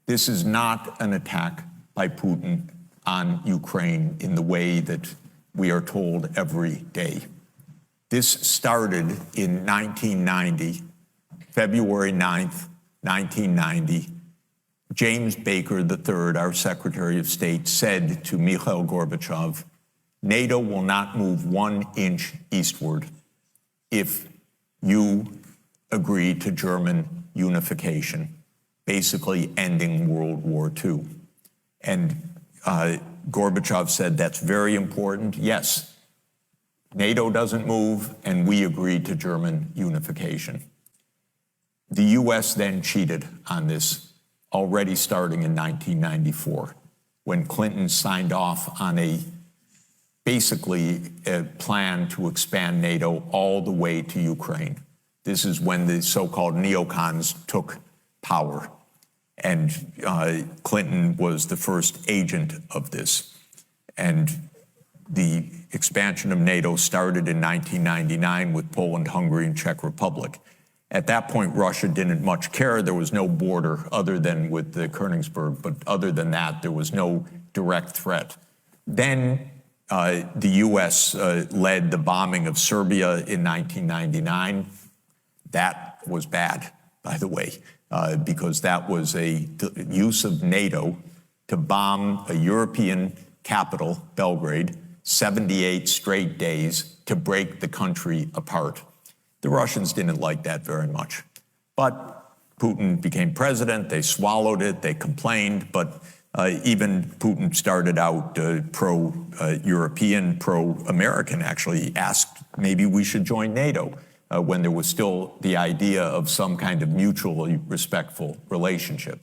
This is not an attack by Putin on Ukraine in the way that we are told every day. This started in 1990, February 9th, 1990. James Baker III, our Secretary of State, said to Mikhail Gorbachev, NATO will not move 1 inch eastward if you agree to German unification, basically ending World War II. And Gorbachev said, that's very important. Yes, NATO doesn't move, and we agreed to German unification. The US then cheated on this, already starting in 1994, when Clinton signed off on basically a plan to expand NATO all the way to Ukraine. This is when the so-called neocons took power, and Clinton was the first agent of this. And the expansion of NATO started in 1999 with Poland, Hungary, and Czech Republic. At that point, Russia didn't much care. There was no border other than with the Königsberg, but other than that, there was no direct threat. Then the US led the bombing of Serbia in 1999. That was bad, by the way, because that was a use of NATO to bomb a European capital, Belgrade, 78 straight days to break the country apart. The Russians didn't like that very much. But Putin became president, they swallowed it, they complained, but even Putin started out pro-European, pro-American, actually. He asked maybe we should join NATO when there was still the idea of some kind of mutually respectful relationship.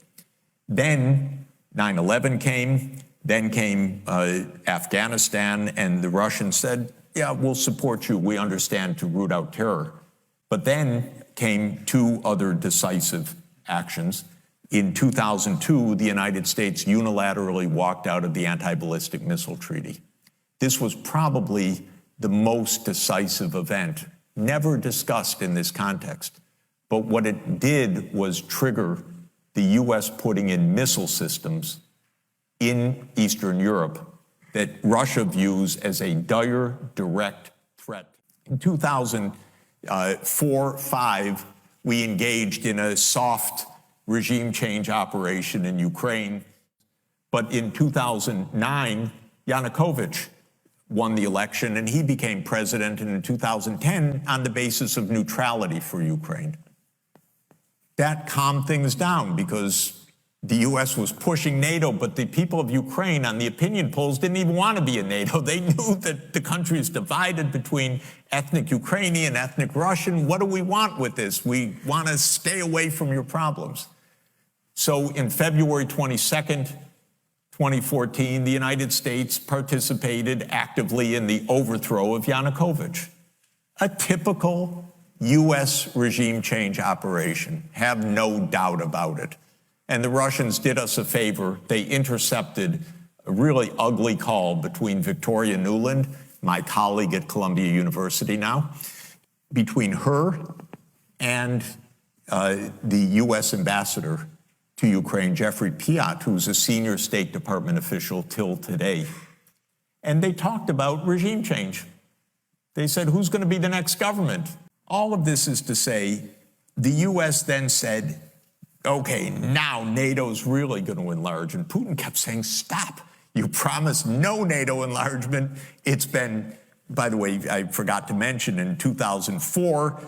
Then 9/11 came, then came Afghanistan, and the Russians said, yeah, we'll support you, we understand, to root out terror. But then came 2 other decisive actions. In 2002, the United States unilaterally walked out of the anti-ballistic missile treaty. This was probably the most decisive event, never discussed in this context. But what it did was trigger the US putting in missile systems in Eastern Europe that Russia views as a dire, direct threat. In 2004-05, we engaged in a soft regime change operation in Ukraine. But in 2009, Yanukovych won the election, and he became president in 2010 on the basis of neutrality for Ukraine. That calmed things down because the US was pushing NATO, but the people of Ukraine on the opinion polls didn't even want to be in NATO. They knew that the country is divided between ethnic Ukrainian, ethnic Russian. What do we want with this? We want to stay away from your problems. So in February 22nd, 2014, the United States participated actively in the overthrow of Yanukovych. A typical US regime change operation, have no doubt about it. And the Russians did us a favor. They intercepted a really ugly call between Victoria Nuland, my colleague at Columbia University now, between her and the US ambassador to Ukraine, Jeffrey Piot, who's a senior State Department official till today. And they talked about regime change. They said, who's going to be the next government? All of this is to say, the US then said, okay, now NATO's really going to enlarge. And Putin kept saying, stop. You promised no NATO enlargement. It's been, by the way, I forgot to mention, in 2004,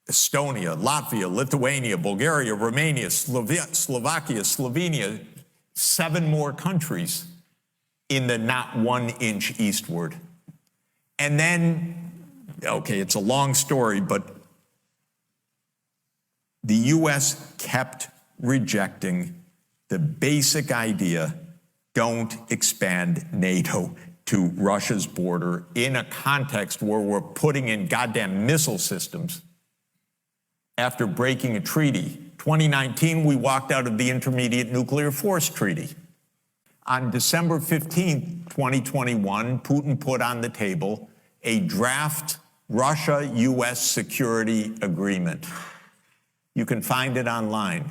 Estonia, Latvia, Lithuania, Bulgaria, Romania, Slovakia, Slovenia, 7 more countries in the not 1 inch eastward. And then, okay, it's a long story, but the US kept rejecting the basic idea, don't expand NATO to Russia's border in a context where we're putting in goddamn missile systems after breaking a treaty. 2019, we walked out of the Intermediate Nuclear Force Treaty. On December 15th, 2021, Putin put on the table a draft Russia-US security agreement. You can find it online.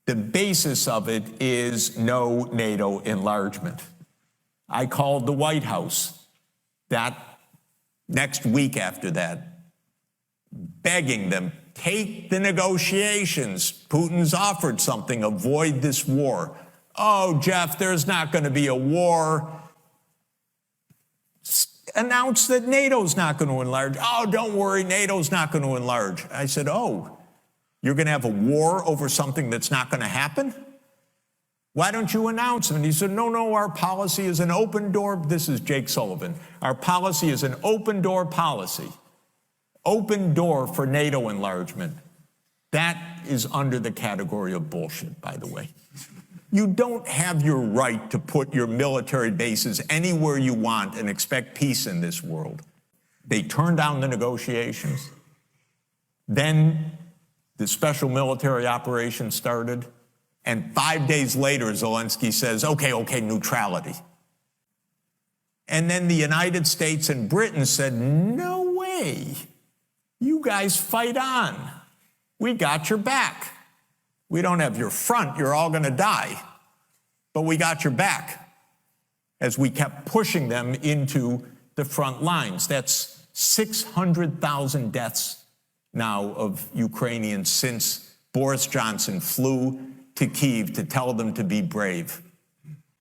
The basis of it is no NATO enlargement. I called the White House that next week after that, begging them, take the negotiations. Putin's offered something, avoid this war. Oh, Jeff, there's not going to be a war. Announce that NATO's not going to enlarge. Oh, don't worry, NATO's not going to enlarge. I said, oh, you're going to have a war over something that's not going to happen? Why don't you announce it? And he said, no, our policy is an open door. This is Jake Sullivan. Our policy is an open door policy. Open door for NATO enlargement. That is under the category of bullshit, by the way. You don't have your right to put your military bases anywhere you want and expect peace in this world. They turned down the negotiations. Then the special military operation started. And 5 days later, Zelensky says, okay, neutrality. And then the United States and Britain said, no way. You guys fight on. We got your back. We don't have your front. You're all going to die. But we got your back as we kept pushing them into the front lines. That's 600,000 deaths now of Ukrainians since Boris Johnson flew to Kyiv to tell them to be brave.